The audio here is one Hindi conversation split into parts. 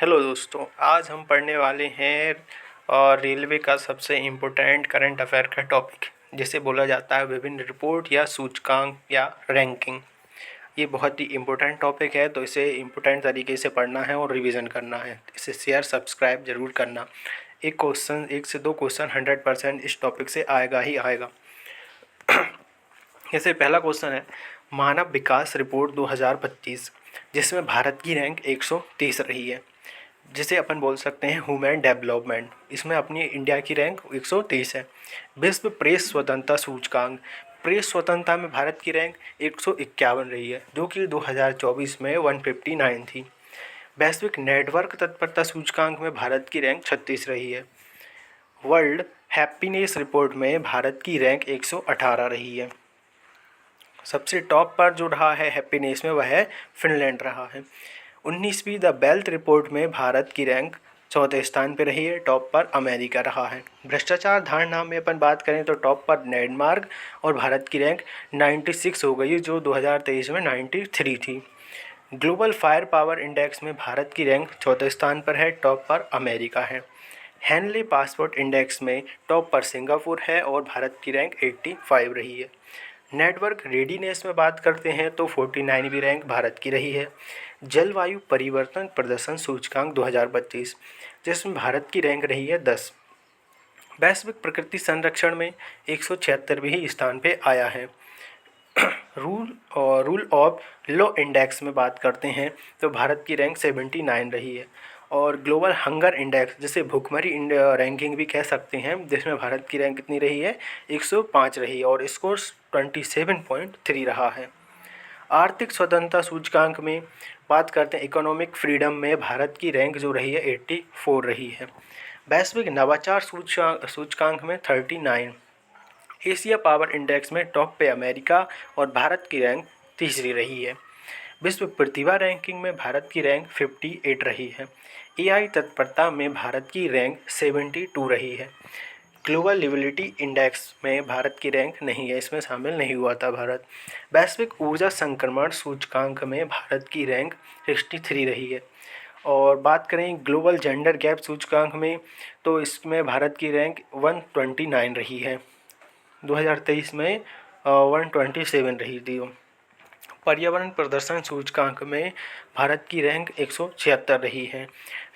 हेलो दोस्तों, आज हम पढ़ने वाले हैं रेलवे का सबसे इम्पोर्टेंट करंट अफेयर का टॉपिक, जिसे बोला जाता है विभिन्न रिपोर्ट या सूचकांक या रैंकिंग। ये बहुत ही इम्पोर्टेंट टॉपिक है, तो इसे इम्पोर्टेंट तरीके से पढ़ना है और रिवीजन करना है। इसे शेयर सब्सक्राइब जरूर करना। एक से दो क्वेश्चन 100% इस टॉपिक से आएगा ही आएगा। जैसे पहला क्वेश्चन है, मानव विकास रिपोर्ट 2025, जिसमें भारत की रैंक 130 रही है, जिसे अपन बोल सकते हैं ह्यूमन डेवलपमेंट। इसमें अपनी इंडिया की रैंक 130 है। विश्व प्रेस स्वतंत्रता सूचकांक, प्रेस स्वतंत्रता में भारत की रैंक 151 रही है, जो कि 2024 में 159 थी। वैश्विक नेटवर्क तत्परता सूचकांक में भारत की रैंक 36 रही है। वर्ल्ड हैप्पीनेस रिपोर्ट में भारत की रैंक 118 रही है। सबसे टॉप पर जो रहा है हैप्पीनेस में, वह है फिनलैंड रहा है। 19वीं द बेल्ट रिपोर्ट में भारत की रैंक चौथे स्थान पर रही है। टॉप पर अमेरिका रहा है। भ्रष्टाचार धारणा में अपन बात करें तो टॉप पर डेनमार्क और भारत की रैंक 96 हो गई, जो 2023 में 93 थी। ग्लोबल फायर पावर इंडेक्स में भारत की रैंक चौथे स्थान पर है। टॉप पर अमेरिका है। हेनले पासपोर्ट इंडेक्स में टॉप पर सिंगापुर है और भारत की रैंक 85 रही है। नेटवर्क रेडीनेस में बात करते हैं तो 49वीं रैंक भारत की रही है। जलवायु परिवर्तन प्रदर्शन सूचकांक 2025, जिसमें भारत की रैंक रही है 10। वैश्विक प्रकृति संरक्षण में 176वें स्थान पे आया है। रूल ऑफ लॉ इंडेक्स में बात करते हैं तो भारत की रैंक 79 रही है। और ग्लोबल हंगर इंडेक्स, जिसे भुखमरी रैंकिंग भी कह सकते हैं, जिसमें भारत की रैंक कितनी रही है, 105 रही है और स्कोर 27.3 रहा है। आर्थिक स्वतंत्रता सूचकांक में बात करते हैं, इकोनॉमिक फ्रीडम में भारत की रैंक जो रही है 84 रही है। वैश्विक नवाचार सूचकांक में 39। एशिया पावर इंडेक्स में टॉप पे अमेरिका और भारत की रैंक तीसरी रही है। विश्व प्रतिभा रैंकिंग में भारत की रैंक 58 रही है। एआई तत्परता में भारत की रैंक 72 रही है। ग्लोबल लिबिलिटी इंडेक्स में भारत की रैंक नहीं है, इसमें शामिल नहीं हुआ था भारत। वैश्विक ऊर्जा संक्रमण सूचकांक में भारत की रैंक 63 रही है। और बात करें ग्लोबल जेंडर गैप सूचकांक में, तो इसमें भारत की रैंक 129 रही है। 2023 में 127 रही थी। पर्यावरण प्रदर्शन सूचकांक में भारत की रैंक 176 रही है।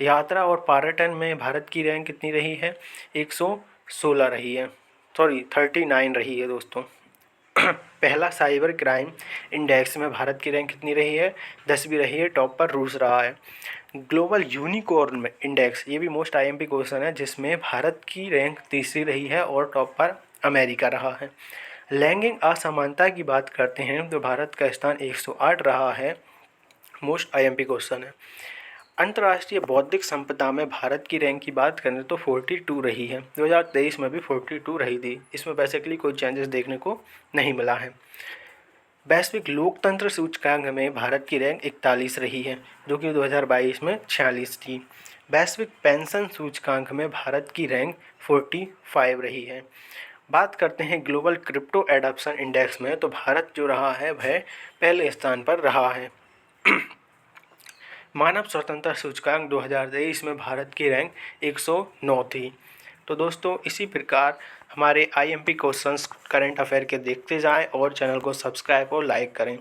यात्रा और पर्यटन में भारत की रैंक कितनी रही है, 116 रही है, 39 रही है दोस्तों। पहला साइबर क्राइम इंडेक्स में भारत की रैंक कितनी रही है, 10वीं रही है। टॉप पर रूस रहा है। ग्लोबल यूनिकॉर्न इंडेक्स, ये भी मोस्ट आईएमपी क्वेश्चन है, जिसमें भारत की रैंक तीसरी रही है और टॉप पर अमेरिका रहा है। लैंगिक असमानता की बात करते हैं तो भारत का स्थान 108 रहा है। मोस्ट आईएमपी क्वेश्चन है। अंतर्राष्ट्रीय बौद्धिक संपदा में भारत की रैंक की बात करें तो 42 रही है। 2023 में भी 42 रही थी। इसमें बेसिकली कोई चेंजेस देखने को नहीं मिला है। वैश्विक लोकतंत्र सूचकांक में भारत की रैंक 41 रही है, जो कि 2022 में 46 थी। वैश्विक पेंशन सूचकांक में भारत की रैंक 45 रही है। बात करते हैं ग्लोबल क्रिप्टो एडॉप्शन इंडेक्स में, तो भारत जो रहा है वह पहले स्थान पर रहा है। मानव स्वतंत्रता सूचकांक 2023 में भारत की रैंक 109 थी। तो दोस्तों, इसी प्रकार हमारे आईएमपी क्वेश्चंस करंट अफेयर के देखते जाएं और चैनल को सब्सक्राइब और लाइक करें।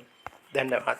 धन्यवाद।